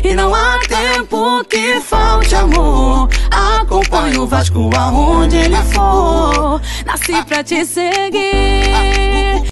e não há tempo que falte amor. Acompanho o Vasco aonde ele for, nasci pra te seguir.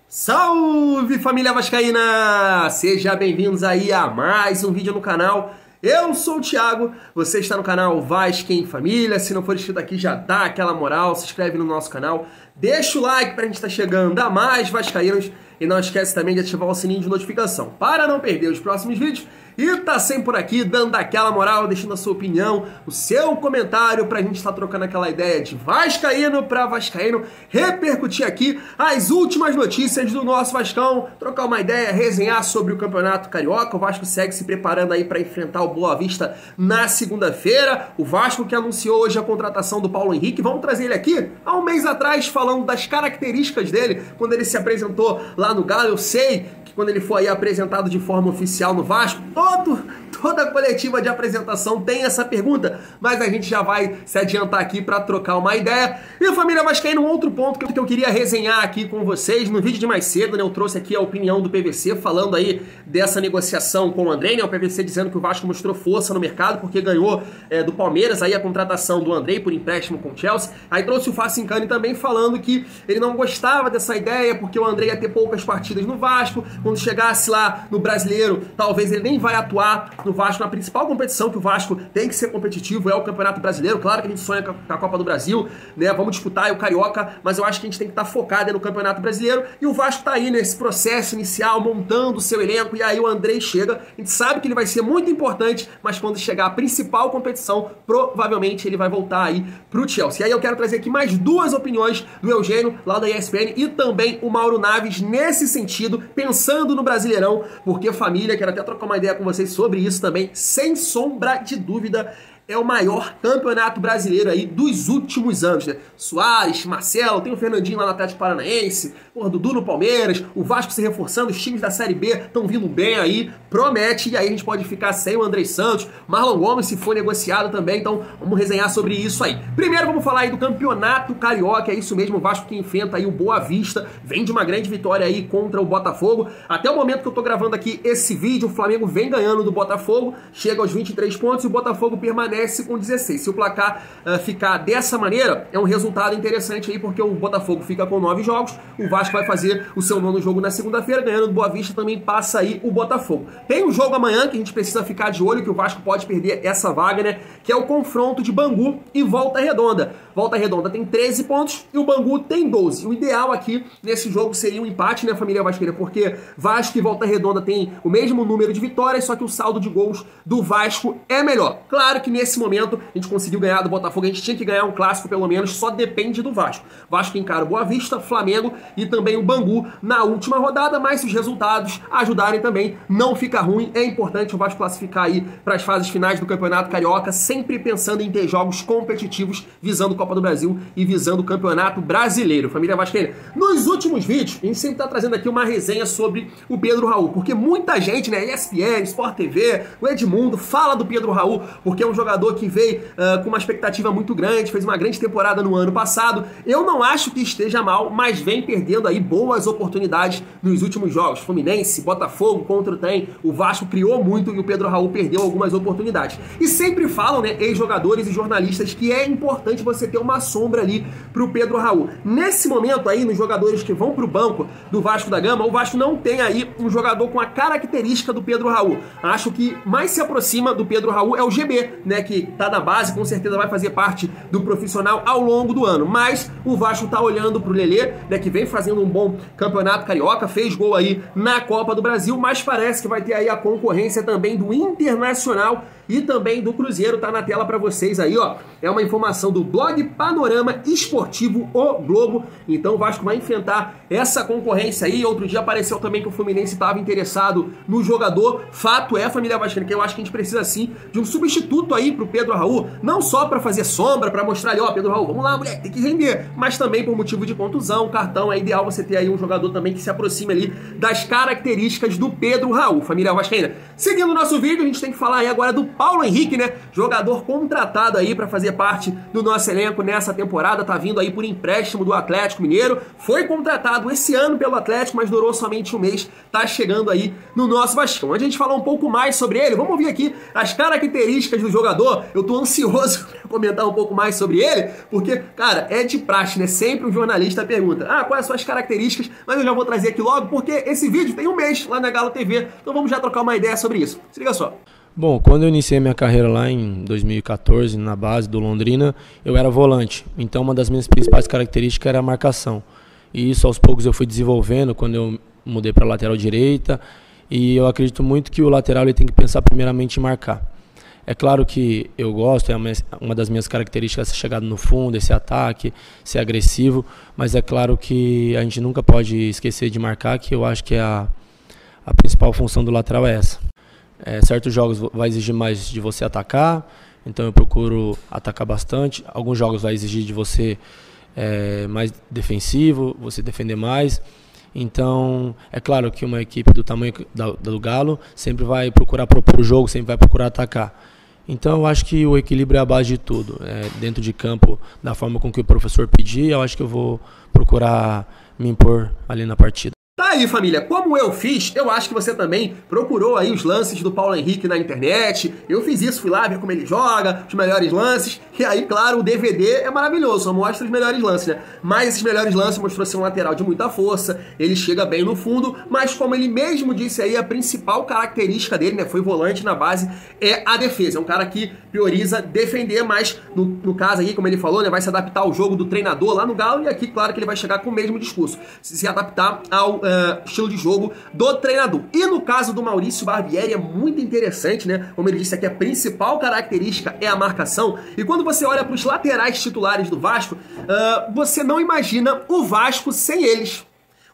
Salve, família vascaína! Sejam bem-vindos aí a mais um vídeo no canal. Eu sou o Thiago, você está no canal Vasco em Família. Se não for inscrito aqui, já dá aquela moral, se inscreve no nosso canal, deixa o like pra gente estar chegando a mais vascaínos e não esquece também de ativar o sininho de notificação para não perder os próximos vídeos. E tá sempre por aqui, dando aquela moral, deixando a sua opinião, o seu comentário pra gente estar trocando aquela ideia de vascaíno pra vascaíno, repercutir aqui as últimas notícias do nosso Vascão, trocar uma ideia, resenhar sobre o Campeonato Carioca. O Vasco segue se preparando aí para enfrentar o Boa Vista na segunda-feira. O Vasco que anunciou hoje a contratação do Paulo Henrique. Vamos trazer ele aqui há um mês atrás, falando das características dele, quando ele se apresentou lá no Galo. Eu sei que quando ele foi aí apresentado de forma oficial no Vasco, toda a coletiva de apresentação tem essa pergunta, mas a gente já vai se adiantar aqui para trocar uma ideia. E família vascaína, um outro ponto que eu queria resenhar aqui com vocês, no vídeo de mais cedo, né, eu trouxe aqui a opinião do PVC, falando aí dessa negociação com o Andrei, né, o PVC dizendo que o Vasco mostrou força no mercado, porque ganhou do Palmeiras aí a contratação do Andrei por empréstimo com o Chelsea. Aí trouxe o Facincani também falando que ele não gostava dessa ideia, porque o Andrei ia ter poucas partidas no Vasco, quando chegasse lá no Brasileiro, talvez ele nem vai atuar no Vasco na principal competição, que o Vasco tem que ser competitivo, é o Campeonato Brasileiro. Claro que a gente sonha com a Copa do Brasil, né? Vamos disputar aí o Carioca, mas eu acho que a gente tem que estar focado no Campeonato Brasileiro, e o Vasco tá aí nesse processo inicial, montando o seu elenco, e aí o Andrei chega. A gente sabe que ele vai ser muito importante, mas quando chegar a principal competição, provavelmente ele vai voltar aí pro Chelsea. E aí eu quero trazer aqui mais duas opiniões do Eugênio, lá da ESPN, e também o Mauro Naves, nesse sentido, pensando no Brasileirão, porque família, quero até trocar uma ideia com vocês sobre isso também, sem sombra de dúvida, é o maior campeonato brasileiro aí dos últimos anos, né? Soares, Marcelo, tem o Fernandinho lá no Atlético Paranaense, o Dudu no Palmeiras, o Vasco se reforçando, os times da Série B estão vindo bem aí, promete, e aí a gente pode ficar sem o Andrei Santos, Marlon Gomes se for negociado também, então vamos resenhar sobre isso aí. Primeiro vamos falar aí do Campeonato Carioca, é isso mesmo, o Vasco que enfrenta aí o Boa Vista, vem de uma grande vitória aí contra o Botafogo. Até o momento que eu tô gravando aqui esse vídeo, o Flamengo vem ganhando do Botafogo, chega aos 23 pontos e o Botafogo permanece com 16. Se o placar ficar dessa maneira, é um resultado interessante aí, porque o Botafogo fica com 9 jogos, o Vasco vai fazer o seu 9º jogo na segunda-feira, ganhando do Boa Vista, também passa aí o Botafogo. Tem um jogo amanhã que a gente precisa ficar de olho, que o Vasco pode perder essa vaga, né, que é o confronto de Bangu e Volta Redonda. Volta Redonda tem 13 pontos e o Bangu tem 12. O ideal aqui nesse jogo seria um empate, né, família vascaína, porque Vasco e Volta Redonda tem o mesmo número de vitórias, só que o saldo de gols do Vasco é melhor. Claro que nesse momento a gente conseguiu ganhar do Botafogo, a gente tinha que ganhar um clássico pelo menos, só depende do Vasco. Vasco encara o Boa Vista, Flamengo e também o Bangu na última rodada, mas se os resultados ajudarem também, não fica ruim. É importante o Vasco classificar aí para as fases finais do Campeonato Carioca, sempre pensando em ter jogos competitivos, visando Copa do Brasil e visando o Campeonato Brasileiro. Família vascaína, nos últimos vídeos, a gente sempre está trazendo aqui uma resenha sobre o Pedro Raul, porque muita gente, né, ESPN, Sport TV, o Edmundo, fala do Pedro Raul, porque é um jogador que veio com uma expectativa muito grande, fez uma grande temporada no ano passado. Eu não acho que esteja mal, mas vem perdendo aí boas oportunidades nos últimos jogos. Fluminense, Botafogo, contra o TEM, o Vasco criou muito e o Pedro Raul perdeu algumas oportunidades. E sempre falam, né, ex-jogadores e jornalistas, que é importante você ter uma sombra ali pro Pedro Raul. Nesse momento aí, nos jogadores que vão pro banco do Vasco da Gama, o Vasco não tem aí um jogador com a característica do Pedro Raul. Acho que mais se aproxima do Pedro Raul é o GB, né, que tá na base, com certeza vai fazer parte do profissional ao longo do ano. Mas o Vasco tá olhando pro Lelê, né, que vem fazendo um bom campeonato carioca, fez gol aí na Copa do Brasil, mas parece que vai ter aí a concorrência também do Internacional e também do Cruzeiro. Tá na tela para vocês aí, ó. É uma informação do blog Panorama Esportivo O Globo. Então o Vasco vai enfrentar essa concorrência aí. Outro dia apareceu também que o Fluminense estava interessado no jogador. Fato é, família vascaína, que eu acho que a gente precisa sim de um substituto aí aí pro Pedro Raul, não só para fazer sombra, para mostrar ali, ó, Pedro Raul, vamos lá, moleque, tem que render, mas também por motivo de contusão, cartão, é ideal você ter aí um jogador também que se aproxime ali das características do Pedro Raul, família vascaína. Seguindo o nosso vídeo, a gente tem que falar aí agora do Paulo Henrique, né, jogador contratado aí para fazer parte do nosso elenco nessa temporada, tá vindo aí por empréstimo do Atlético Mineiro, foi contratado esse ano pelo Atlético, mas durou somente um mês, tá chegando aí no nosso Vascão. Antes de a gente falar um pouco mais sobre ele, vamos ouvir aqui as características do jogador. Eu tô ansioso para comentar um pouco mais sobre ele, porque, cara, é de praxe, né? Sempre o jornalista pergunta, quais são as características, mas eu já vou trazer aqui logo, porque esse vídeo tem um mês lá na Galo TV, então vamos já trocar uma ideia sobre isso. Se liga só. Bom, quando eu iniciei minha carreira lá em 2014, na base do Londrina, eu era volante. Então, uma das minhas principais características era a marcação. E isso, aos poucos, eu fui desenvolvendo quando eu mudei para a lateral direita. E eu acredito muito que o lateral ele tem que pensar primeiramente em marcar. É claro que eu gosto, uma das minhas características essa chegada no fundo, esse ataque, ser agressivo. Mas é claro que a gente nunca pode esquecer de marcar, que eu acho que a principal função do lateral é essa. Certos jogos vai exigir mais de você atacar, então eu procuro atacar bastante. Alguns jogos vai exigir de você mais defensivo, você defender mais. Então, é claro que uma equipe do tamanho do Galo sempre vai procurar propor o jogo, sempre vai procurar atacar. Então, eu acho que o equilíbrio é a base de tudo. Dentro de campo, da forma com que o professor pedir, eu acho que eu vou procurar me impor ali na partida. Tá aí, família, como eu fiz, eu acho que você também procurou aí os lances do Paulo Henrique na internet. Eu fiz isso, fui lá ver como ele joga, os melhores lances. E aí, claro, o DVD é maravilhoso, só mostra os melhores lances, né? Mas esses melhores lances mostrou ser um lateral de muita força, ele chega bem no fundo, mas como ele mesmo disse aí, a principal característica dele, né, foi volante na base, é a defesa. É um cara que prioriza defender, mas no caso aqui, como ele falou, né, vai se adaptar ao jogo do treinador lá no Galo, e aqui, claro, que ele vai chegar com o mesmo discurso, se adaptar ao estilo de jogo do treinador. E no caso do Maurício Barbieri é muito interessante, né? Como ele disse aqui, a principal característica é a marcação. E quando você olha para os laterais titulares do Vasco, você não imagina o Vasco sem eles.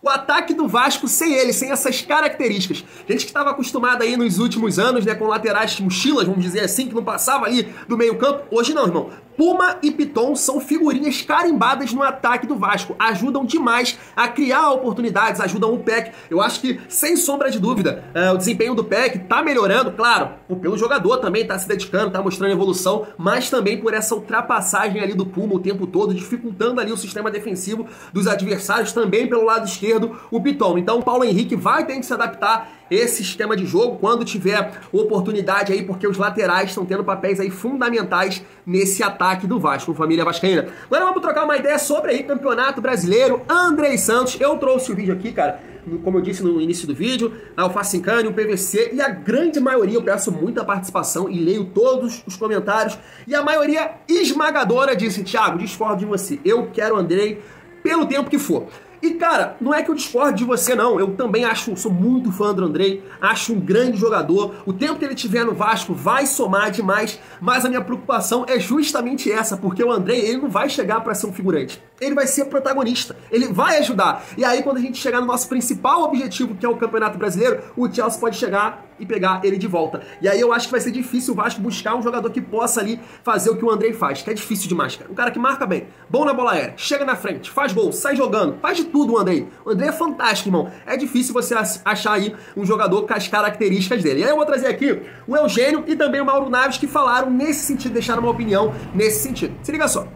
O ataque do Vasco sem eles, sem essas características. Gente que estava acostumada aí nos últimos anos, né, com laterais mochilas, vamos dizer assim, que não passava ali do meio campo. Hoje não, irmão. Puma e Piton são figurinhas carimbadas no ataque do Vasco. Ajudam demais a criar oportunidades, ajudam o PEC. Eu acho que, sem sombra de dúvida, o desempenho do PEC tá melhorando, claro, pelo jogador também, tá se dedicando, tá mostrando evolução, mas também por essa ultrapassagem ali do Puma o tempo todo, dificultando ali o sistema defensivo dos adversários, também pelo lado esquerdo, o Piton. Então o Paulo Henrique vai ter que se adaptar esse sistema de jogo quando tiver oportunidade aí, porque os laterais estão tendo papéis aí fundamentais nesse ataque do Vasco, família vascaína. Agora vamos trocar uma ideia sobre aí Campeonato Brasileiro. Andrei Santos, eu trouxe o vídeo aqui, cara, como eu disse no início do vídeo, o Facincani, o PVC, e a grande maioria, eu peço muita participação e leio todos os comentários, e a maioria esmagadora disse, Thiago, discordo de você, eu quero o Andrei pelo tempo que for. E, cara, não é que eu discordo de você, não. Eu também sou muito fã do Andrei, acho um grande jogador. O tempo que ele tiver no Vasco vai somar demais, mas a minha preocupação é justamente essa, porque o Andrei, ele não vai chegar para ser um figurante. Ele vai ser protagonista, ele vai ajudar. E aí, quando a gente chegar no nosso principal objetivo, que é o Campeonato Brasileiro, o Chelsea pode chegar e pegar ele de volta. E aí eu acho que vai ser difícil o Vasco buscar um jogador que possa ali fazer o que o Andrei faz, que é difícil demais, cara. Um cara que marca bem, bom na bola aérea, chega na frente, faz gol, sai jogando, faz de tudo o Andrei. O Andrei é fantástico, irmão. É difícil você achar aí um jogador com as características dele. E aí eu vou trazer aqui o Eugênio e também o Mauro Naves, que falaram nesse sentido, deixaram uma opinião nesse sentido. Se liga só.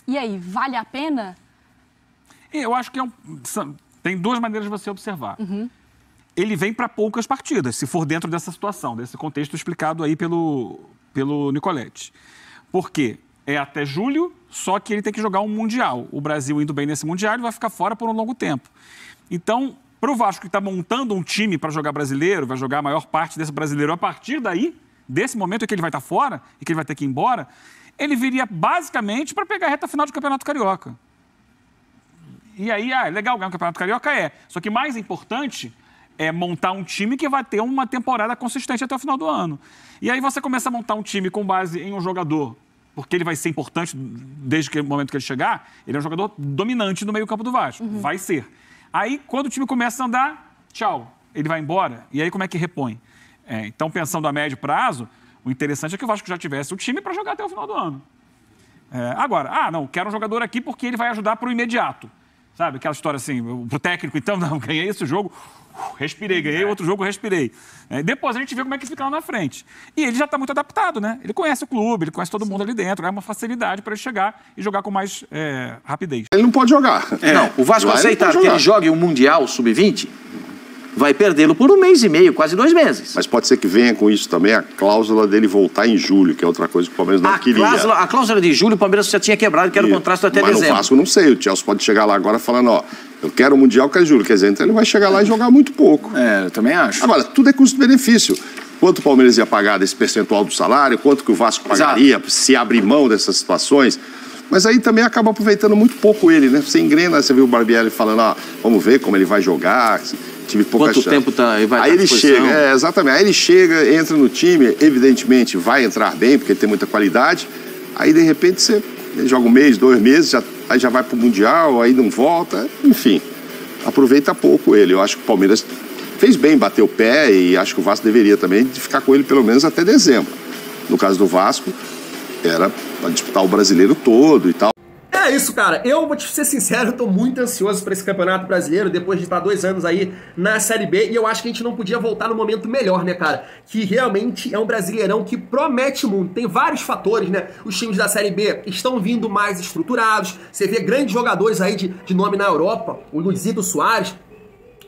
E aí, vale a pena? Eu acho que tem duas maneiras de você observar. Ele vem para poucas partidas, se for dentro dessa situação, desse contexto explicado aí pelo Nicoletti. Por quê? É até julho, só que ele tem que jogar um Mundial. O Brasil indo bem nesse Mundial, ele vai ficar fora por um longo tempo. Então, para o Vasco que está montando um time para jogar brasileiro, vai jogar a maior parte desse brasileiro a partir daí, desse momento em que ele vai estar fora e que ele vai ter que ir embora, ele viria basicamente para pegar a reta final do Campeonato Carioca. E aí, é legal ganhar o Campeonato Carioca, Só que mais importante é montar um time que vai ter uma temporada consistente até o final do ano. E aí você começa a montar um time com base em um jogador, porque ele vai ser importante desde o momento que ele chegar, ele é um jogador dominante no meio-campo do Vasco. Vai ser. Aí, quando o time começa a andar, tchau, ele vai embora. E aí, como é que repõe? Então, pensando a médio prazo, O interessante é que o Vasco já tivesse o time para jogar até o final do ano. Agora, não, quero um jogador aqui porque ele vai ajudar para o imediato. Sabe, aquela história assim, pro técnico, então, não, ganhei esse jogo, respirei, ganhei outro jogo, respirei. Depois a gente vê como é que fica lá na frente. E ele já está muito adaptado, né? Ele conhece o clube, ele conhece todo mundo ali dentro, é uma facilidade para ele chegar e jogar com mais rapidez. Ele não pode jogar. Não, o Vasco aceitar que ele jogue um Mundial Sub-20, vai perdê-lo por 1 mês e meio, quase 2 meses. Mas pode ser que venha com isso também a cláusula dele voltar em julho, que é outra coisa que o Palmeiras não queria. A cláusula de julho o Palmeiras já tinha quebrado, que era o contrato até dezembro. Mas no Vasco não sei, o Chelsea pode chegar lá agora falando, eu quero o Mundial, quero julho. Quer dizer, então ele vai chegar lá e jogar muito pouco. Eu também acho. Agora, tudo é custo-benefício. Quanto o Palmeiras ia pagar desse percentual do salário, quanto que o Vasco pagaria se abrir mão dessas situações. Mas aí também acaba aproveitando muito pouco ele, né? Você engrena, você viu o Barbieri falando, vamos ver como ele vai jogar, tive pouca chance. Quanto tempo ele vai aí ele chega, exatamente, aí ele chega, entra no time, evidentemente vai entrar bem, porque ele tem muita qualidade, aí de repente você joga 1 mês, 2 meses, aí já vai pro Mundial, aí não volta, enfim, aproveita pouco ele. Eu acho que o Palmeiras fez bem, bateu o pé, e acho que o Vasco deveria também ficar com ele pelo menos até dezembro. No caso do Vasco, era para disputar o brasileiro todo e tal. É isso, cara. Eu vou te ser sincero, eu tô muito ansioso para esse Campeonato Brasileiro, depois de estar 2 anos aí na Série B, e eu acho que a gente não podia voltar no momento melhor, né, cara? Que realmente é um Brasileirão que promete muito. Tem vários fatores, né? Os times da Série B estão vindo mais estruturados, você vê grandes jogadores aí de nome na Europa, o Luizito Soares.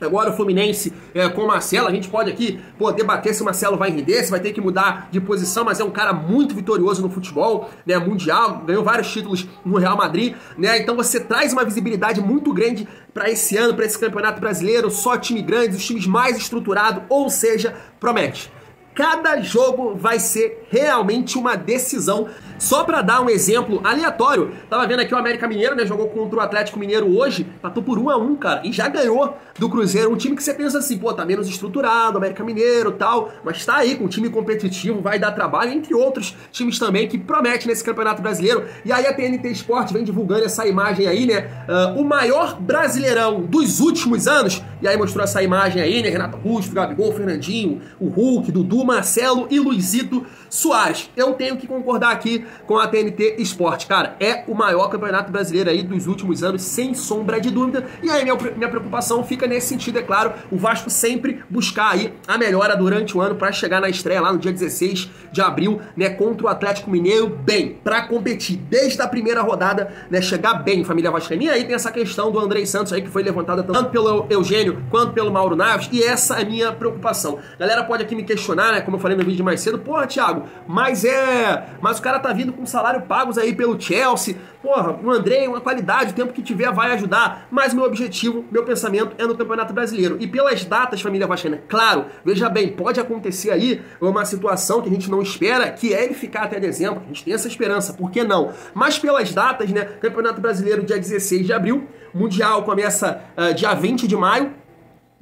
Agora o Fluminense com o Marcelo, a gente pode aqui debater se o Marcelo vai render, se vai ter que mudar de posição, mas é um cara muito vitorioso no futebol, né, mundial, ganhou vários títulos no Real Madrid, né, então você traz uma visibilidade muito grande para esse ano, para esse Campeonato Brasileiro, só time grande, os times mais estruturados, ou seja, promete. Cada jogo vai ser realmente uma decisão. Só para dar um exemplo aleatório, tava vendo aqui o América Mineiro, né, jogou contra o Atlético Mineiro hoje, empatou por 1-1, cara, e já ganhou do Cruzeiro, um time que você pensa assim, tá menos estruturado, América Mineiro e tal, mas tá aí com um time competitivo, vai dar trabalho, entre outros times também que promete nesse Campeonato Brasileiro. E aí a TNT Sport vem divulgando essa imagem aí, né, o maior Brasileirão dos últimos anos, e aí mostrou essa imagem aí, né, Renato Russo, Gabigol, Fernandinho, o Hulk, Dudu, Marcelo e Luizito Soares. Eu tenho que concordar aqui com a TNT Sport, cara, é o maior campeonato brasileiro aí dos últimos anos, sem sombra de dúvida, e aí minha preocupação fica nesse sentido, é claro, o Vasco sempre buscar aí a melhora durante o ano para chegar na estreia lá no dia 16 de abril, né, contra o Atlético Mineiro, bem, para competir desde a primeira rodada, né, chegar bem, família vascaína. E aí tem essa questão do Andrei Santos aí, que foi levantada tanto pelo Eugênio quanto pelo Mauro Naves, e essa é a minha preocupação. Galera pode aqui me questionar, né, como eu falei no vídeo mais cedo, porra, Thiago, mas o cara tá vindo com salário pagos aí pelo Chelsea, porra, o Andrei, uma qualidade, o tempo que tiver vai ajudar, mas meu objetivo, meu pensamento é no Campeonato Brasileiro. E pelas datas, família vascaína, claro, veja bem, pode acontecer aí uma situação que a gente não espera, que é ele ficar até dezembro, a gente tem essa esperança, por que não? Mas pelas datas, né, Campeonato Brasileiro dia 16 de abril, Mundial começa dia 20 de maio,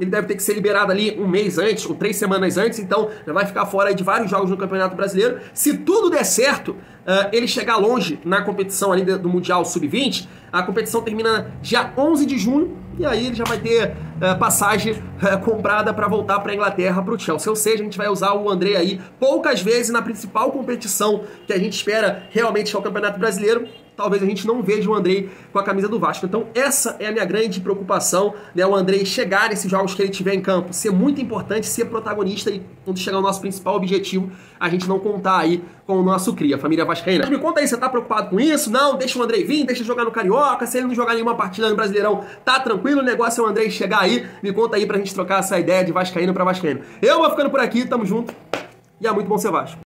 ele deve ter que ser liberado ali 1 mês antes, ou 3 semanas antes, então já vai ficar fora de vários jogos no Campeonato Brasileiro. Se tudo der certo, ele chegar longe na competição ali do Mundial Sub-20, a competição termina dia 11 de junho, e aí ele já vai ter passagem comprada para voltar para a Inglaterra, para o Chelsea. Ou seja, a gente vai usar o Andrei aí poucas vezes na principal competição que a gente espera realmente, que é o Campeonato Brasileiro. Talvez a gente não veja o Andrei com a camisa do Vasco. Então essa é a minha grande preocupação, né? O Andrei chegar nesses jogos que ele tiver em campo, ser muito importante, ser protagonista, e quando chegar o nosso principal objetivo, a gente não contar aí com o nosso cria, família vascaína. Me conta aí, você tá preocupado com isso? Não, deixa o Andrei vir, deixa jogar no Carioca, se ele não jogar nenhuma partida no Brasileirão, tá tranquilo, o negócio é o Andrei chegar aí. Me conta aí pra gente trocar essa ideia de vascaíno pra vascaíno. Eu vou ficando por aqui, tamo junto, e é muito bom ser Vasco.